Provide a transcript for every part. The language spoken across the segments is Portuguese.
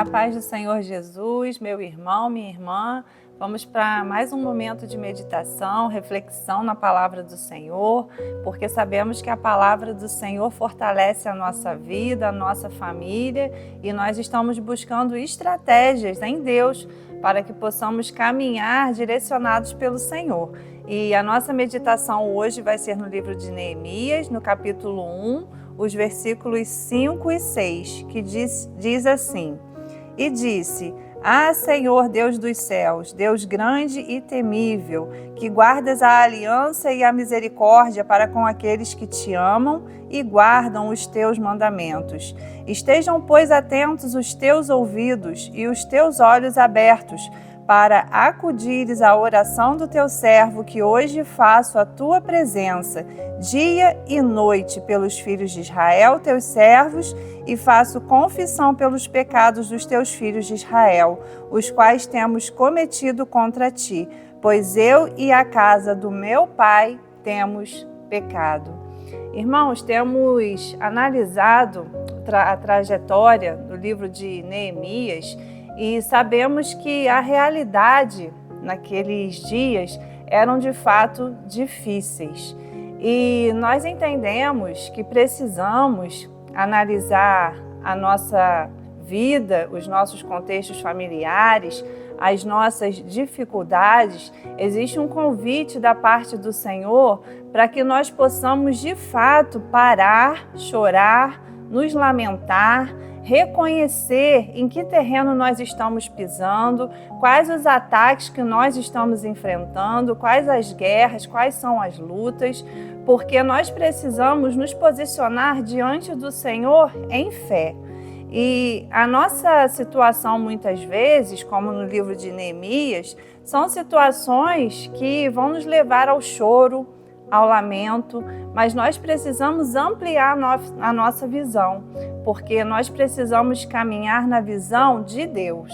A paz do Senhor Jesus, meu irmão, minha irmã. Vamos para mais um momento de meditação, reflexão na palavra do Senhor, porque sabemos que a palavra do Senhor fortalece a nossa vida, a nossa família, e nós estamos buscando estratégias em Deus para que possamos caminhar direcionados pelo Senhor. E a nossa meditação hoje vai ser no livro de Neemias, no capítulo 1, os versículos 5 e 6, que diz assim: E disse: Ah, Senhor Deus dos céus, Deus grande e temível, que guardas a aliança e a misericórdia para com aqueles que te amam e guardam os teus mandamentos. Estejam, pois, atentos os teus ouvidos e os teus olhos abertos, para acudires à oração do teu servo, que hoje faço a tua presença, dia e noite, pelos filhos de Israel, teus servos, e faço confissão pelos pecados dos teus filhos de Israel, os quais temos cometido contra ti, pois eu e a casa do meu pai temos pecado. Irmãos, temos analisado a trajetória do livro de Neemias e sabemos que a realidade naqueles dias eram de fato difíceis. E nós entendemos que precisamos analisar a nossa vida, os nossos contextos familiares, as nossas dificuldades. Existe um convite da parte do Senhor para que nós possamos de fato parar, chorar, nos lamentar, reconhecer em que terreno nós estamos pisando, quais os ataques que nós estamos enfrentando, quais as guerras, quais são as lutas, porque nós precisamos nos posicionar diante do Senhor em fé. E a nossa situação muitas vezes, como no livro de Neemias, são situações que vão nos levar ao choro, ao lamento, mas nós precisamos ampliar a nossa visão, porque nós precisamos caminhar na visão de Deus.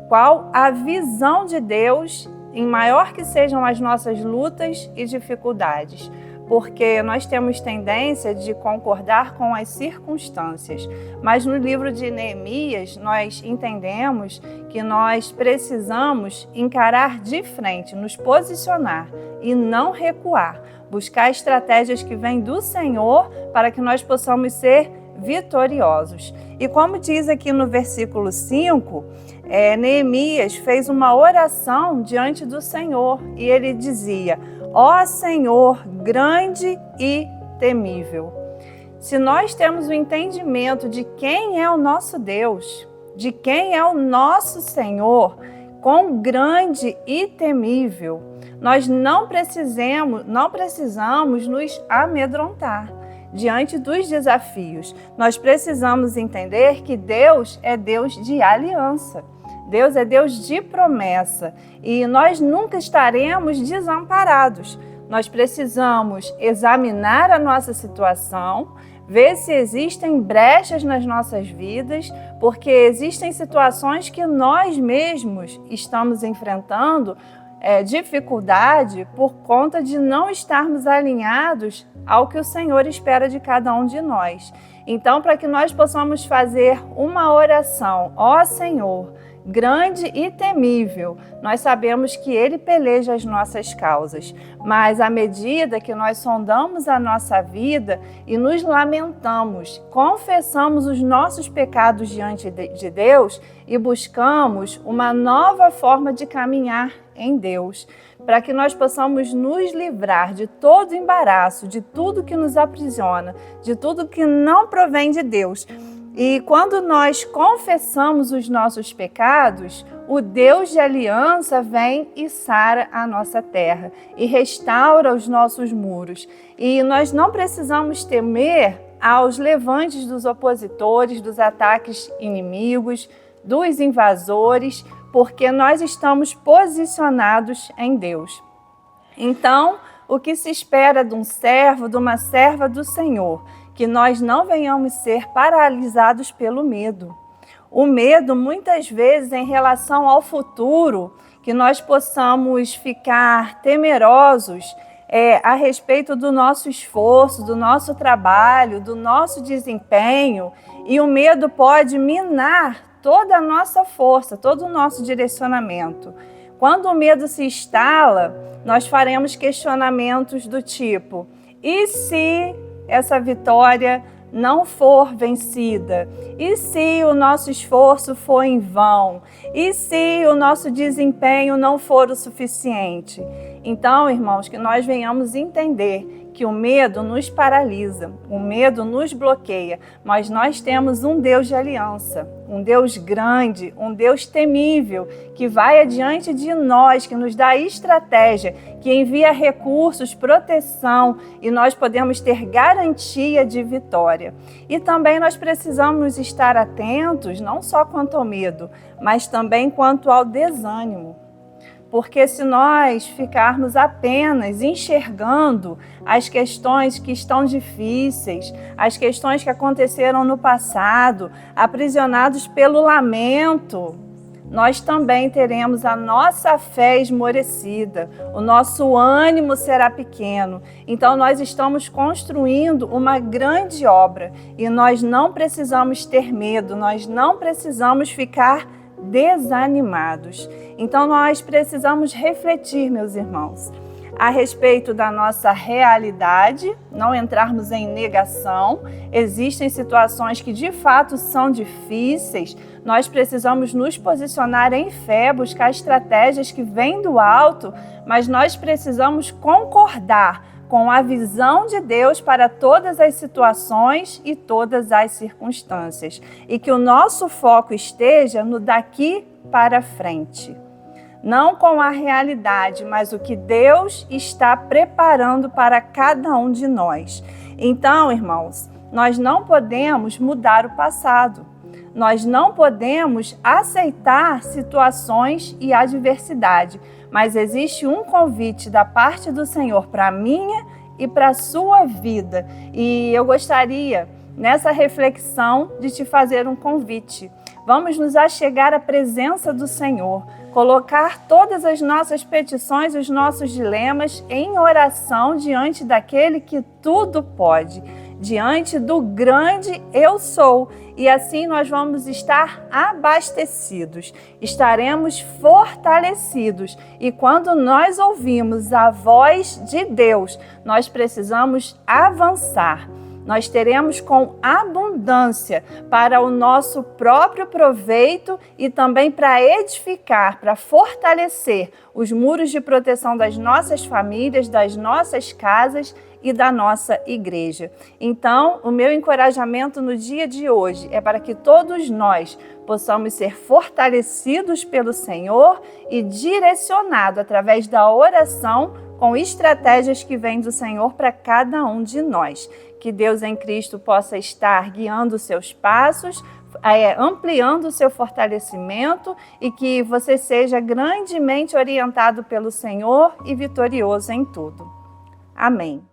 Qual a visão de Deus, em maior que sejam as nossas lutas e dificuldades? Porque nós temos tendência de concordar com as circunstâncias, mas no livro de Neemias nós entendemos que nós precisamos encarar de frente, nos posicionar e não recuar, buscar estratégias que vêm do Senhor para que nós possamos ser vitoriosos. E como diz aqui no versículo 5, Neemias fez uma oração diante do Senhor e ele dizia: Ó Senhor, grande e temível. Se nós temos o entendimento de quem é o nosso Deus, de quem é o nosso Senhor, quão grande e temível, nós não precisamos nos amedrontar diante dos desafios. Nós precisamos entender que Deus é Deus de aliança. Deus é Deus de promessa e nós nunca estaremos desamparados. Nós precisamos examinar a nossa situação, ver se existem brechas nas nossas vidas, porque existem situações que nós mesmos estamos enfrentando dificuldade por conta de não estarmos alinhados ao que o Senhor espera de cada um de nós. Então, para que nós possamos fazer uma oração, ó Senhor, grande e temível, nós sabemos que Ele peleja as nossas causas, mas à medida que nós sondamos a nossa vida e nos lamentamos, confessamos os nossos pecados diante de Deus e buscamos uma nova forma de caminhar em Deus, para que nós possamos nos livrar de todo embaraço, de tudo que nos aprisiona, de tudo que não provém de Deus. E quando nós confessamos os nossos pecados, o Deus de aliança vem e sara a nossa terra e restaura os nossos muros. E nós não precisamos temer aos levantes dos opositores, dos ataques inimigos, dos invasores, porque nós estamos posicionados em Deus. Então, o que se espera de um servo, de uma serva do Senhor? Que nós não venhamos ser paralisados pelo medo. O medo, muitas vezes, em relação ao futuro, que nós possamos ficar temerosos a respeito do nosso esforço, do nosso trabalho, do nosso desempenho, e o medo pode minar toda a nossa força, todo o nosso direcionamento. Quando o medo se instala, nós faremos questionamentos do tipo: e se essa vitória não for vencida? E se o nosso esforço for em vão? E se o nosso desempenho não for o suficiente? Então, irmãos, que nós venhamos entender que o medo nos paralisa, o medo nos bloqueia, mas nós temos um Deus de aliança, um Deus grande, um Deus temível, que vai adiante de nós, que nos dá estratégia, que envia recursos, proteção, e nós podemos ter garantia de vitória. E também nós precisamos estar atentos, não só quanto ao medo, mas também quanto ao desânimo. Porque se nós ficarmos apenas enxergando as questões que estão difíceis, as questões que aconteceram no passado, aprisionados pelo lamento, nós também teremos a nossa fé esmorecida, o nosso ânimo será pequeno. Então nós estamos construindo uma grande obra e nós não precisamos ter medo, nós não precisamos ficar desanimados. Então nós precisamos refletir, meus irmãos, a respeito da nossa realidade, não entrarmos em negação. Existem situações que de fato são difíceis, nós precisamos nos posicionar em fé, buscar estratégias que vêm do alto, mas nós precisamos concordar com a visão de Deus para todas as situações e todas as circunstâncias. E que o nosso foco esteja no daqui para frente. Não com a realidade, mas o que Deus está preparando para cada um de nós. Então, irmãos, nós não podemos mudar o passado. Nós não podemos aceitar situações e adversidade, mas existe um convite da parte do Senhor para a minha e para a sua vida. E eu gostaria, nessa reflexão, de te fazer um convite. Vamos nos achegar à presença do Senhor, colocar todas as nossas petições, os nossos dilemas em oração diante daquele que tudo pode, diante do grande Eu Sou. E assim nós vamos estar abastecidos, estaremos fortalecidos. E quando nós ouvimos a voz de Deus, nós precisamos avançar. Nós teremos com abundância para o nosso próprio proveito e também para edificar, para fortalecer os muros de proteção das nossas famílias, das nossas casas e da nossa igreja. Então, o meu encorajamento no dia de hoje é para que todos nós possamos ser fortalecidos pelo Senhor e direcionados através da oração com estratégias que vêm do Senhor para cada um de nós. Que Deus em Cristo possa estar guiando os seus passos, ampliando o seu fortalecimento e que você seja grandemente orientado pelo Senhor e vitorioso em tudo. Amém.